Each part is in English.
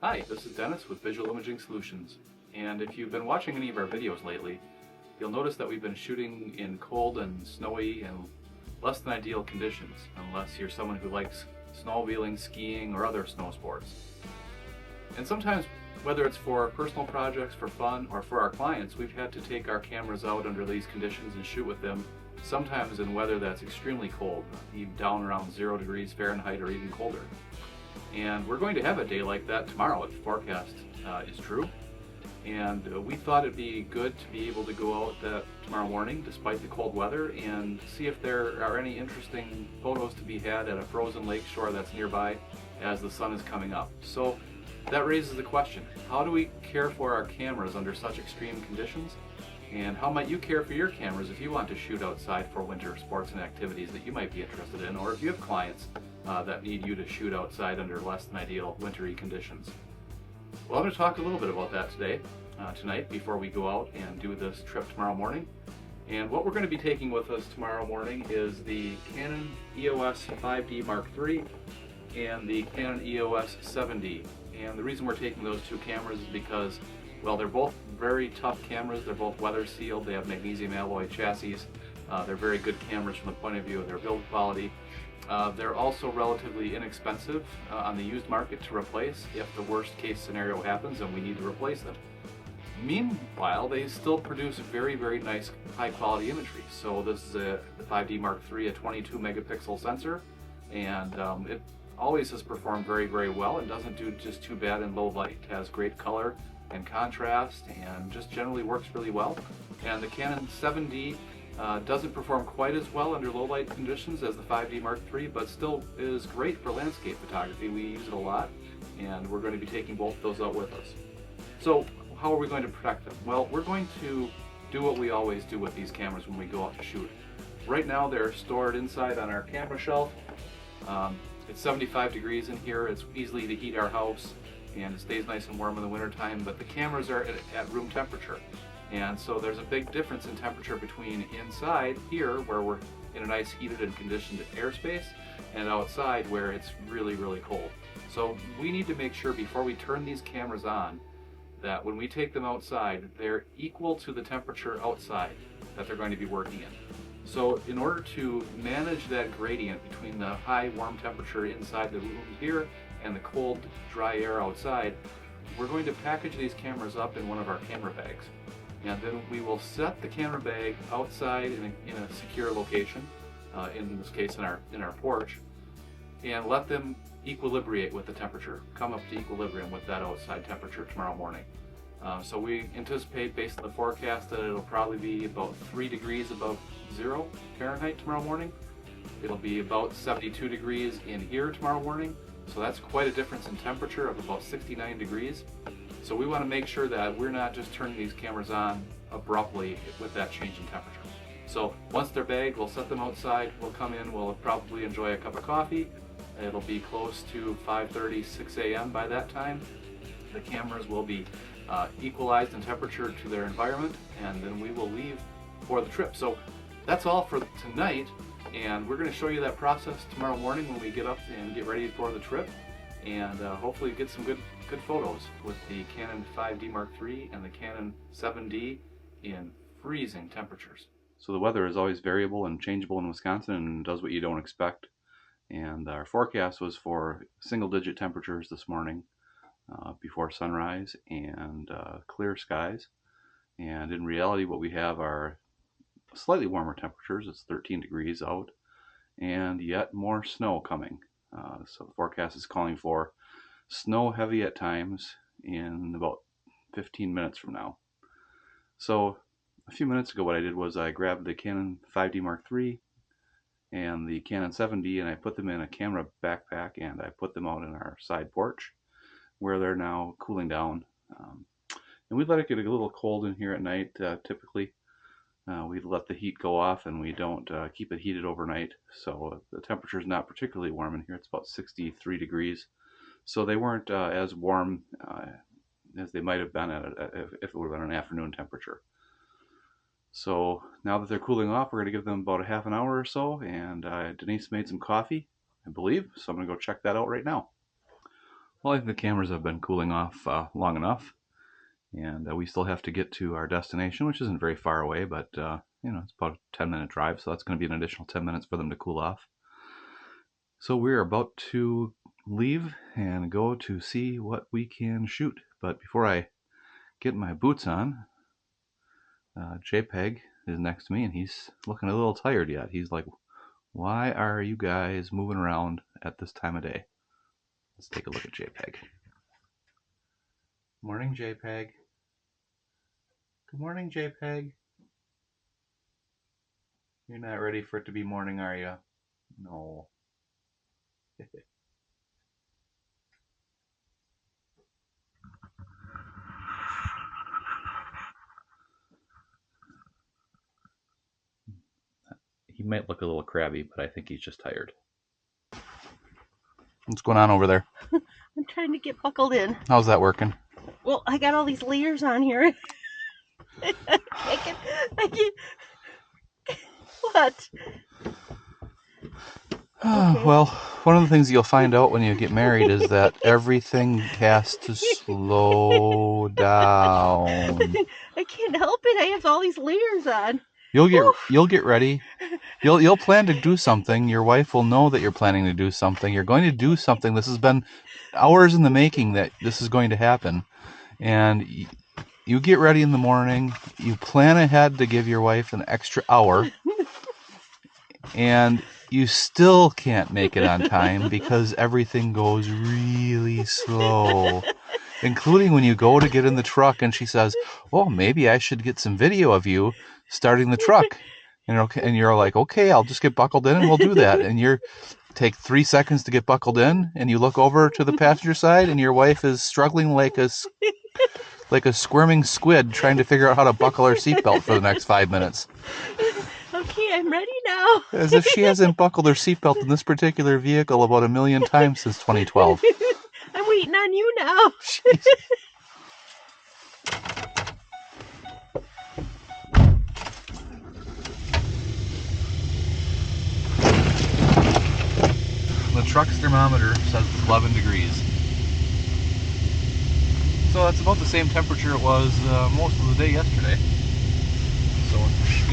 Hi, this is Dennis with Visual Imaging Solutions, and if you've been watching any of our videos lately, you'll notice that we've been shooting in cold and snowy and less than ideal conditions, unless you're someone who likes snowmobiling, skiing, or other snow sports. And sometimes, whether it's for personal projects, for fun, or for our clients, we've had to take our cameras out under these conditions and shoot with them, sometimes in weather that's extremely cold, even down around 0 degrees Fahrenheit or even colder. And we're going to have a day like that tomorrow if the forecast is true. And we thought it'd be good to be able to go out tomorrow morning despite the cold weather and see if there are any interesting photos to be had at a frozen lake shore that's nearby as the sun is coming up. So that raises the question, how do we care for our cameras under such extreme conditions? And how might you care for your cameras if you want to shoot outside for winter sports and activities that you might be interested in, or if you have clients that need you to shoot outside under less than ideal wintry conditions? Well, I'm going to talk a little bit about that tonight, before we go out and do this trip tomorrow morning. And what we're going to be taking with us tomorrow morning is the Canon EOS 5D Mark III and the Canon EOS 7D. And the reason we're taking those two cameras is because, well, they're both very tough cameras. They're both weather sealed. They have magnesium alloy chassis. They're very good cameras from the point of view of their build quality. They're also relatively inexpensive on the used market to replace if the worst case scenario happens and we need to replace them. Meanwhile, they still produce very, very nice high quality imagery. So this is the 5D Mark III, a 22 megapixel sensor, and it always has performed very, very well and doesn't do just too bad in low light. It has great color and contrast and just generally works really well. And the Canon 7D doesn't perform quite as well under low light conditions as the 5D Mark III, but still is great for landscape photography. We use it a lot, and we're going to be taking both of those out with us. So how are we going to protect them? Well, we're going to do what we always do with these cameras when we go out to shoot. Right now they're stored inside on our camera shelf. It's 75 degrees in here. It's easily to heat our house, and it stays nice and warm in the wintertime, but the cameras are at room temperature. And so there's a big difference in temperature between inside here, where we're in a nice heated and conditioned airspace, and outside where it's really, really cold. So we need to make sure before we turn these cameras on that when we take them outside, they're equal to the temperature outside that they're going to be working in. So in order to manage that gradient between the high warm temperature inside the room here and the cold dry air outside, we're going to package these cameras up in one of our camera bags. And then we will set the camera bag outside in a secure location, in this case in our porch, and let them equilibrate with the temperature, come up to equilibrium with that outside temperature tomorrow morning. So we anticipate, based on the forecast, that it'll probably be about 3 degrees above 0 Fahrenheit tomorrow morning. It'll be about 72 degrees in here tomorrow morning, so that's quite a difference in temperature of about 69 degrees. So we want to make sure that we're not just turning these cameras on abruptly with that change in temperature. So once they're bagged, we'll set them outside, we'll come in, we'll probably enjoy a cup of coffee. It'll be close to 5:30, 6 a.m. by that time. The cameras will be equalized in temperature to their environment, and then we will leave for the trip. So that's all for tonight, and we're going to show you that process tomorrow morning when we get up and get ready for the trip, and hopefully get some good photos with the Canon 5D Mark III and the Canon 7D in freezing temperatures. So the weather is always variable and changeable in Wisconsin and does what you don't expect. And our forecast was for single-digit temperatures this morning before sunrise and clear skies. And in reality, what we have are slightly warmer temperatures. It's 13 degrees out, and yet more snow coming. So the forecast is calling for snow heavy at times in about 15 minutes from now. So a few minutes ago, what I did was I grabbed the Canon 5D Mark III and the Canon 7D, and I put them in a camera backpack, and I put them out in our side porch where they're now cooling down. And we let it get a little cold in here at night. Typically we let the heat go off, and we don't keep it heated overnight, so the temperature is not particularly warm in here. It's about 63 degrees, so they weren't as warm as they might have been if it would have been an afternoon temperature. So now that they're cooling off, we're going to give them about a half an hour or so, and Denise made some coffee, I believe, so I'm going to go check that out right now. Well, I think the cameras have been cooling off long enough, and we still have to get to our destination, which isn't very far away, but it's about a 10-minute drive, so that's going to be an additional 10 minutes for them to cool off. So we're about to leave and go to see what we can shoot. But before I get my boots on, Jpeg is next to me, and he's looking a little tired yet. He's like, why are you guys moving around at this time of day? Let's take a look at Jpeg. Morning, Jpeg. Good morning, Jpeg. You're not ready for it to be morning, are you? No. He might look a little crabby, but I think he's just tired. What's going on over there? I'm trying to get buckled in. How's that working? Well, I got all these layers on here. I can. What? Okay. Well, one of the things you'll find out when you get married is that everything has to slow down. I can't help it. I have all these layers on. You'll get ready. You'll plan to do something. Your wife will know that you're planning to do something. You're going to do something. This has been hours in the making that this is going to happen. And you get ready in the morning. You plan ahead to give your wife an extra hour. And you still can't make it on time because everything goes really slow. Including when you go to get in the truck and she says, "Oh, maybe I should get some video of you starting the truck." And you're like, "Okay, I'll just get buckled in and we'll do that." And you take 3 seconds to get buckled in, and you look over to the passenger side, and your wife is struggling like a squirming squid trying to figure out how to buckle her seatbelt for the next 5 minutes. Okay, I'm ready now. As if she hasn't buckled her seatbelt in this particular vehicle about 1 million times since 2012. I'm waiting on you now. The truck's thermometer says 11 degrees. So that's about the same temperature it was most of the day yesterday. So,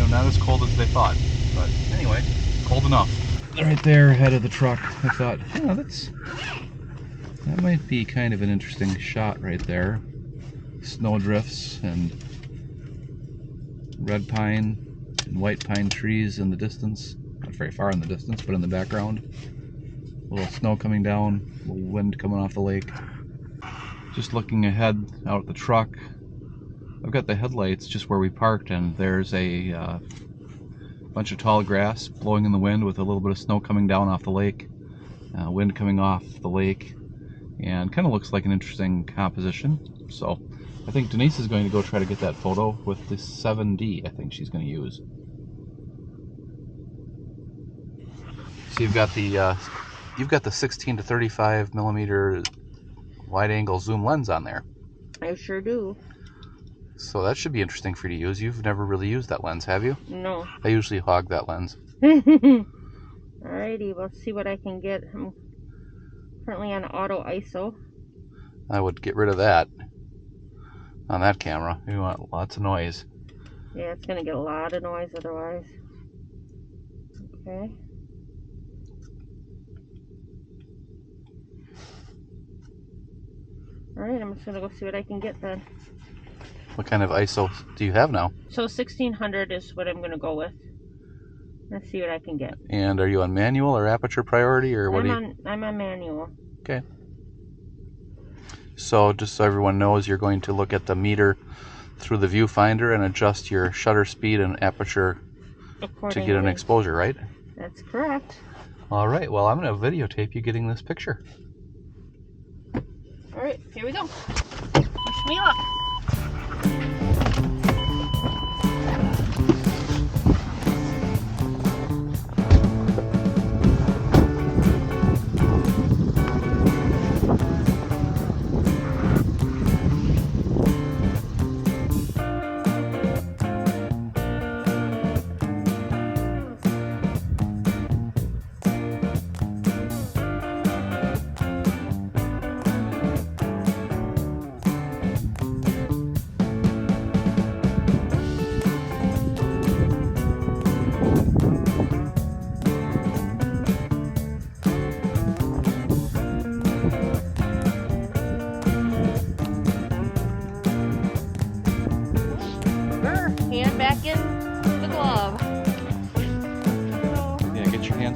not as cold as they thought. But anyway, cold enough. Right there ahead of the truck, I thought, that might be kind of an interesting shot right there. Snow drifts and red pine and white pine trees in the distance. Not very far in the distance, but in the background. A little snow coming down, a little wind coming off the lake. Just looking ahead out at the truck, I've got the headlights just where we parked, and there's a bunch of tall grass blowing in the wind with a little bit of snow coming down off the lake, wind coming off the lake, and kind of looks like an interesting composition. So I think Denise is going to go try to get that photo with the 7D. I think she's going to use. So you've got the 16 to 35 millimeter wide-angle zoom lens on there. I sure do. So that should be interesting for you to use. You've never really used that lens, have you? No. I usually hog that lens. Alrighty, let's see what I can get. I'm currently on auto ISO. I would get rid of that on that camera. You want lots of noise. Yeah, it's going to get a lot of noise otherwise. Okay. Alright, I'm just going to go see what I can get then. What kind of ISO do you have now? So 1600 is what I'm going to go with. Let's see what I can get. And are you on manual or aperture priority, or what? I'm on manual. Okay. So just so everyone knows, you're going to look at the meter through the viewfinder and adjust your shutter speed and aperture to get an exposure, right? That's correct. All right. Well, I'm going to videotape you getting this picture. All right, here we go. Wish me luck.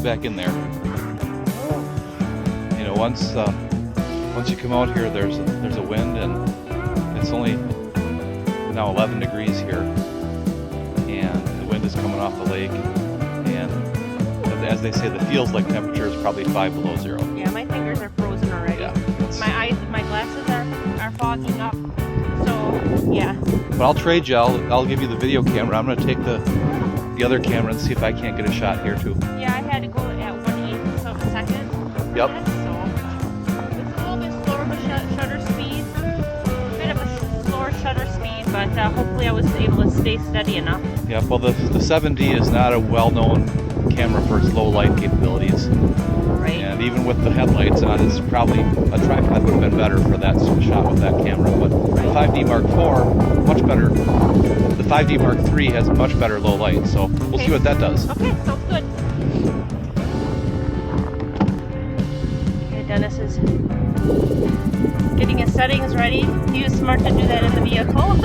back in there. You know, once you come out here, there's a wind, and it's only now 11 degrees here, and the wind is coming off the lake, and as they say, the feels like temperature is probably 5 below zero. Yeah, my fingers are frozen already. Yeah, my glasses are fogging up. So yeah. But I'll trade you. I'll give you the video camera. I'm gonna take the other camera and see if I can't get a shot here too. Yeah, I had to go at 1/8 of a second. Yep. So it's a little bit slower of a shutter speed. Bit of a slower shutter speed, but hopefully I was able to stay steady enough. Yeah. Well, the 7D is not a well-known camera for its low light capabilities. Right. And even with the headlights on, it's probably a tripod would have been better for that shot with that camera. But the 5D Mark IV, much better. The 5D Mark III has much better low light, so we'll see what that does. Okay, sounds good. Okay, Dennis is getting his settings ready. He was smart to do that in the vehicle.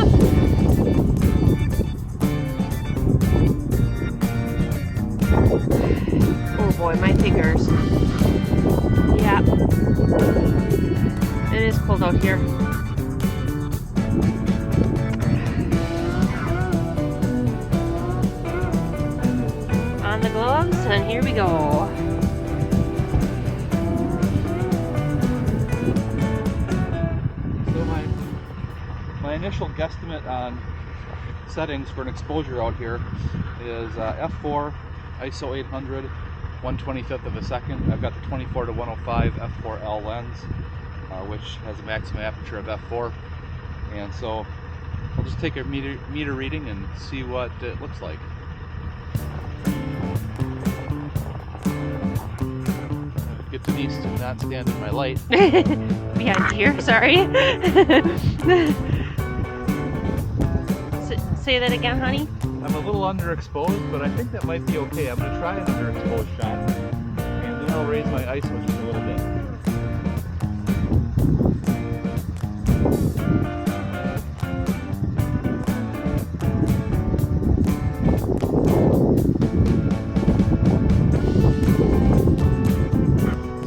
Oh boy, my fingers. Yeah. It is cold out here. On the gloves, and here we go. So my initial guesstimate on settings for an exposure out here is f4, ISO 800, 1/25th of a second. I've got the 24 to 105 f4L lens, which has a maximum aperture of f4, and so I'll just take a meter reading and see what it looks like. Get Denise to not stand in my light. Behind here, sorry. Say that again, honey. I'm a little underexposed, but I think that might be okay. I'm going to try an underexposed shot, and then I'll raise my ISO just a little bit.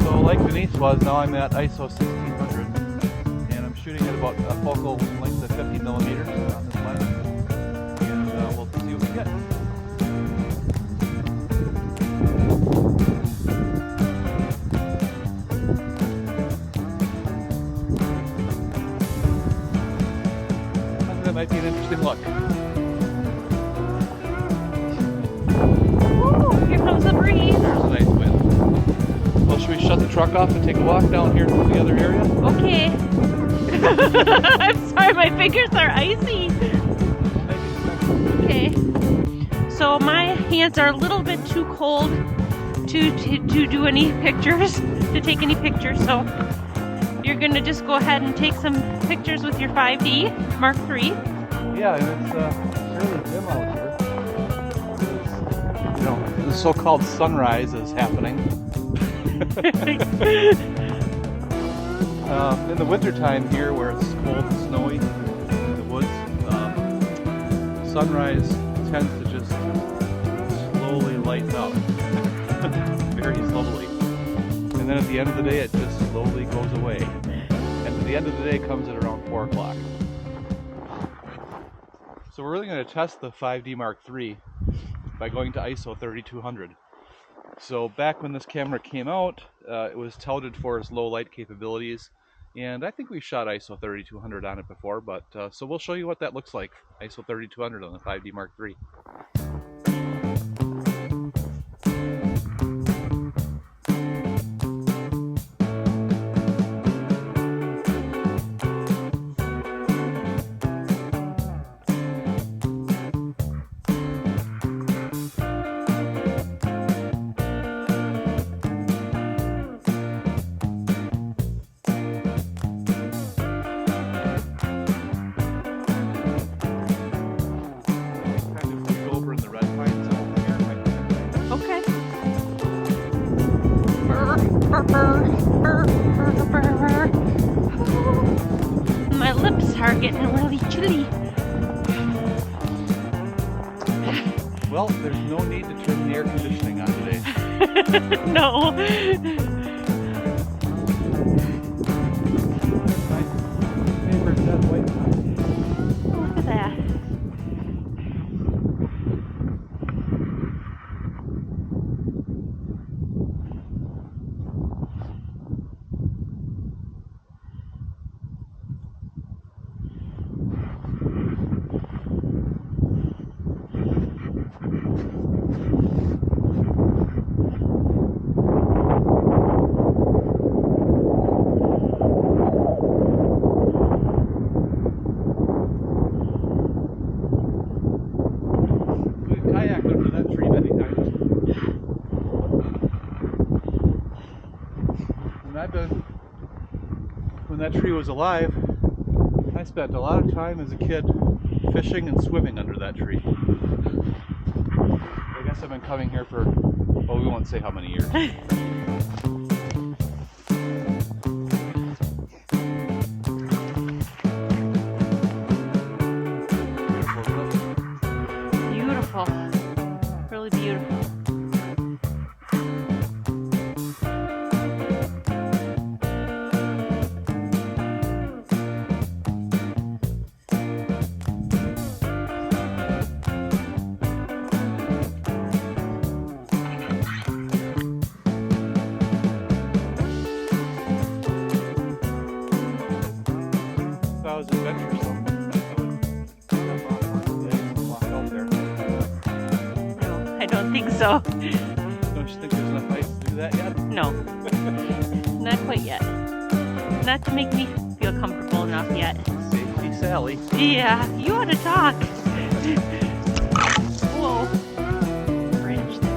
So like Denise was, now I'm at ISO 1600, and I'm shooting at about a focal length of 50 millimeters on this lens. We'll see what we get. I think that might be an interesting look. Ooh, here comes the breeze. There's a nice wind. Well, should we shut the truck off and take a walk down here to the other area? Okay. I'm sorry, my fingers are icy. Okay. So my hands are a little bit too cold to do any pictures, to take any pictures. So you're gonna just go ahead and take some pictures with your 5D Mark III. Yeah, and it's fairly dim out here. You know, the so-called sunrise is happening. In the wintertime here, where it's cold and snowy in the woods, sunrise tends to just slowly lighten up, very slowly. And then at the end of the day, it just slowly goes away. And the end of the day comes at around 4 o'clock. So we're really going to test the 5D Mark III by going to ISO 3200. So back when this camera came out, it was touted for its low light capabilities, and I think we've shot ISO 3200 on it before, but so we'll show you what that looks like, ISO 3200 on the 5D Mark III. My lips are getting really chilly. Well, there's no need to turn the air conditioning on today. No. Look at that. When that tree was alive, I spent a lot of time as a kid fishing and swimming under that tree. I guess I've been coming here for, well, we won't say how many years. Beautiful. Really beautiful. No, I don't think so. Don't you think there's enough ice to do that yet? No. Not quite yet. Not to make me feel comfortable enough yet. Safety Sally. Yeah, you ought to talk. Whoa. Branch there.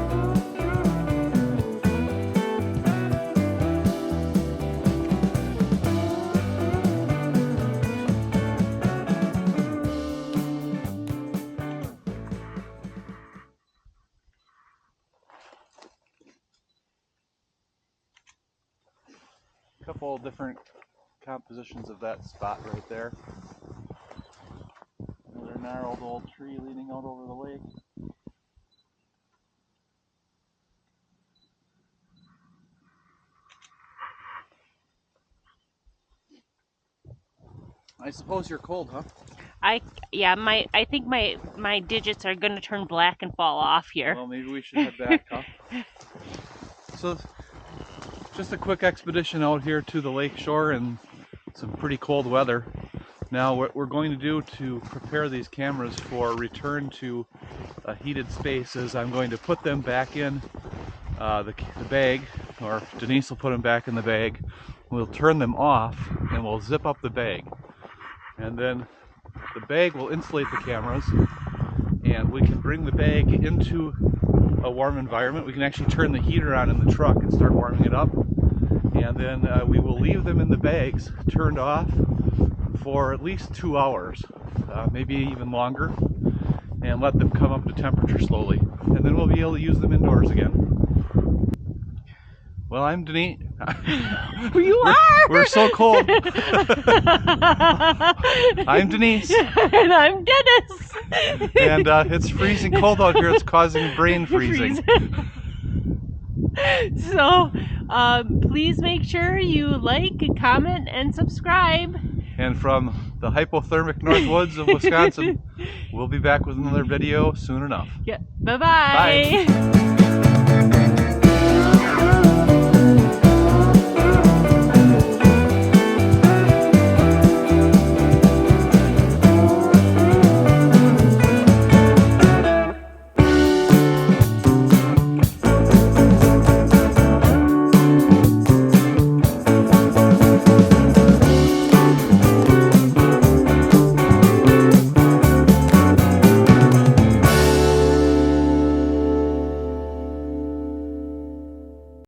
A couple different compositions of that spot right there. Another gnarled old tree leaning out over the lake. I suppose you're cold, huh? I think my digits are gonna turn black and fall off here. Well, maybe we should head back, huh? So, just a quick expedition out here to the lake shore in some pretty cold weather. Now, what we're going to do to prepare these cameras for return to a heated space is I'm going to put them back in the bag, or Denise will put them back in the bag. We'll turn them off and we'll zip up the bag. And then the bag will insulate the cameras, and we can bring the bag into a warm environment. We can actually turn the heater on in the truck and start warming it up. And then we will leave them in the bags turned off for at least 2 hours, maybe even longer, and let them come up to temperature slowly. And then we'll be able to use them indoors again. Well, I'm Denise. You are! We're so cold. I'm Denise. And I'm Dennis. And it's freezing cold out here. It's causing brain freezing. So, please make sure you like, comment, and subscribe. And from the hypothermic north woods of Wisconsin, we'll be back with another video soon enough. Yeah. Bye-bye. Bye.